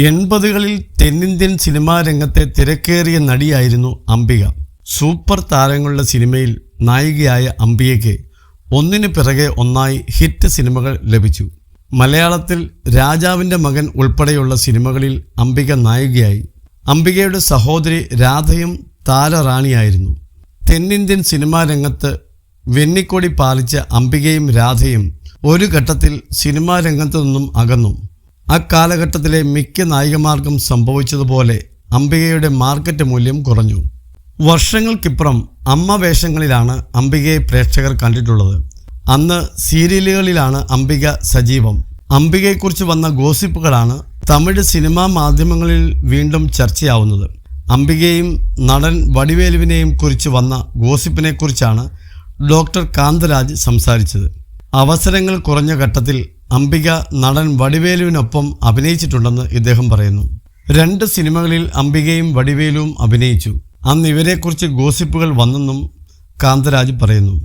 80കളിൽ തെന്നിന്ത്യൻ സിനിമാ രംഗത്തെ തിരക്കേറിയ നടിയായിരുന്നു അംബിക. സൂപ്പർ താരങ്ങളുടെ സിനിമയിൽ നായികയായ അംബികയ്ക്ക് ഒന്നിനു പിറകെ ഒന്നായി ഹിറ്റ് സിനിമകൾ ലഭിച്ചു. മലയാളത്തിൽ രാജാവിൻ്റെ മകൻ ഉൾപ്പെടെയുള്ള സിനിമകളിൽ അംബിക നായികയായി. അംബികയുടെ സഹോദരി രാധയും താരറാണിയായിരുന്നു. തെന്നിന്ത്യൻ സിനിമാ രംഗത്ത് വെന്നിക്കൊടി പാലിച്ച അംബികയും രാധയും ഒരു ഘട്ടത്തിൽ സിനിമാ രംഗത്തു നിന്നും അകന്നു. അക്കാലഘട്ടത്തിലെ മിക്ക നായികമാർക്കും സംഭവിച്ചതുപോലെ അംബികയുടെ മാർക്കറ്റ് മൂല്യം കുറഞ്ഞു. വർഷങ്ങൾക്കിപ്പുറം അമ്മ വേഷങ്ങളിലാണ് അംബികയെ പ്രേക്ഷകർ കണ്ടിട്ടുള്ളത്. അന്ന് സീരിയലുകളിലാണ് അംബിക സജീവം. അംബികയെക്കുറിച്ച് വന്ന ഗോസിപ്പുകളാണ് തമിഴ് സിനിമാ മാധ്യമങ്ങളിൽ വീണ്ടും ചർച്ചയാവുന്നത്. അംബികയെയും നടൻ വടിവേലുവിനെയും കുറിച്ച് വന്ന ഗോസിപ്പിനെക്കുറിച്ചാണ് ഡോക്ടർ കാന്തരാജ് സംസാരിച്ചത്. അവസരങ്ങൾ കുറഞ്ഞ ഘട്ടത്തിൽ അംബിക നടൻ വടിവേലുവിനൊപ്പം അഭിനയിച്ചിട്ടുണ്ടെന്ന് ഇദ്ദേഹം പറയുന്നു. 2 സിനിമകളിൽ അംബികയും വടിവേലുവും അഭിനയിച്ചു. അന്ന് ഇവരെക്കുറിച്ച് ഗോസിപ്പുകൾ വന്നെന്നും കാന്തരാജ് പറയുന്നു.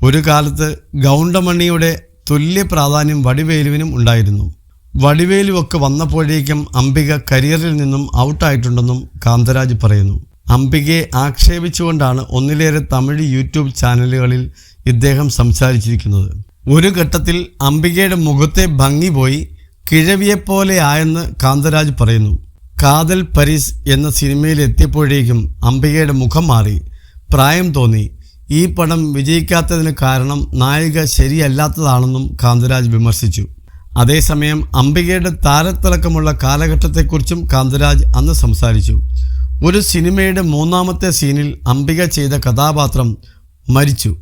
ഒരു കാലത്ത് ഗൗണ്ടമണിയുടെ തുല്യ പ്രാധാന്യം വടിവേലുവിനും ഉണ്ടായിരുന്നു. വടിവേലുവൊക്കെ വന്നപ്പോഴേക്കും അംബിക കരിയറിൽ നിന്നും ഔട്ടായിട്ടുണ്ടെന്നും കാന്തരാജ് പറയുന്നു. അംബികയെ ആക്ഷേപിച്ചുകൊണ്ടാണ് ഒന്നിലേറെ തമിഴ് യൂട്യൂബ് ചാനലുകളിൽ ഇദ്ദേഹം സംസാരിച്ചിരിക്കുന്നത്. ഒരു ഘട്ടത്തിൽ അംബികയുടെ മുഖത്തെ ഭംഗി പോയി കിഴവിയെപ്പോലെ ആയെന്ന് കാന്തരാജ് പറയുന്നു. കാതൽ പരീസ് എന്ന സിനിമയിൽ എത്തിയപ്പോഴേക്കും അംബികയുടെ മുഖം മാറി, പ്രായം തോന്നി. ഈ പടം വിജയിക്കാത്തതിന് കാരണം നായിക ശരിയല്ലാത്തതാണെന്നും കാന്തരാജ് വിമർശിച്ചു. അതേസമയം അംബികയുടെ താരത്തിളക്കമുള്ള കാലഘട്ടത്തെക്കുറിച്ചും കാന്തരാജ് അന്ന് സംസാരിച്ചു. ഒരു സിനിമയുടെ 3ാമത്തെ സീനിൽ അംബിക ചെയ്ത കഥാപാത്രം മരിച്ചു.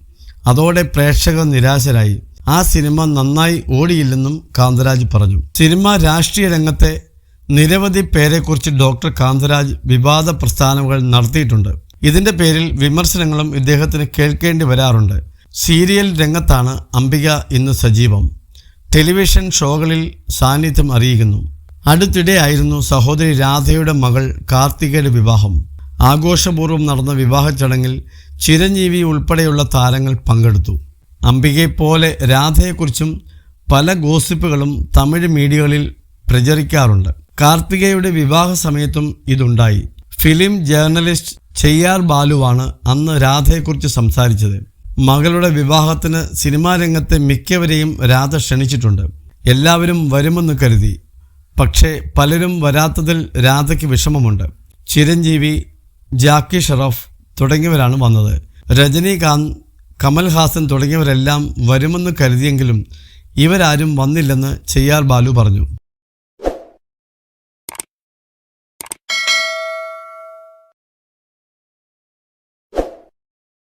അതോടെ പ്രേക്ഷകർ നിരാശരായി. ആ സിനിമ നന്നായി ഓടിയില്ലെന്നും കാന്തരാജ് പറഞ്ഞു. സിനിമ രാഷ്ട്രീയ രംഗത്തെ നിരവധി പേരെക്കുറിച്ച് ഡോക്ടർ കാന്തരാജ് വിവാദ പ്രസ്താവനകൾ നടത്തിയിട്ടുണ്ട്. ഇതിൻ്റെ പേരിൽ വിമർശനങ്ങളും ഇദ്ദേഹത്തിന് കേൾക്കേണ്ടി വരാറുണ്ട്. സീരിയൽ രംഗത്താണ് അംബിക ഇന്ന് സജീവം. ടെലിവിഷൻ ഷോകളിൽ സാന്നിധ്യം അറിയിക്കുന്നു. അടുത്തിടെയായിരുന്നു സഹോദരി രാധയുടെ മകൾ കാർത്തികയുടെ വിവാഹം. ആഘോഷപൂർവ്വം നടന്ന വിവാഹ ചടങ്ങിൽ ചിരഞ്ജീവി ഉൾപ്പെടെയുള്ള താരങ്ങൾ പങ്കെടുത്തു. അംബികയെപ്പോലെ രാധയെക്കുറിച്ചും പല ഗോസിപ്പുകളും തമിഴ് മീഡിയകളിൽ പ്രചരിക്കാറുണ്ട്. കാർത്തികയുടെ വിവാഹ സമയത്തും ഇതുണ്ടായി. ഫിലിം ജേർണലിസ്റ്റ് ചെയ്യാർ ബാലുവാണ് അന്ന് രാധയെക്കുറിച്ച് സംസാരിച്ചത്. മകളുടെ വിവാഹത്തിന് സിനിമാ രംഗത്തെ മിക്കവരെയും രാധ ക്ഷണിച്ചിട്ടുണ്ട്. എല്ലാവരും വരുമെന്ന് കരുതി. പക്ഷേ പലരും വരാത്തതിൽ രാധയ്ക്ക് വിഷമമുണ്ട്. ചിരഞ്ജീവി, ജാക്കി ഷറഫ് തുടങ്ങിയവരാണ് വന്നത്. രജനീകാന്ത്, കമൽഹാസൻ തുടങ്ങിയവരെല്ലാം വരുമെന്ന് കരുതിയെങ്കിലും ഇവരാരും വന്നില്ലെന്ന് ചെയ്യാർ ബാലു പറഞ്ഞു.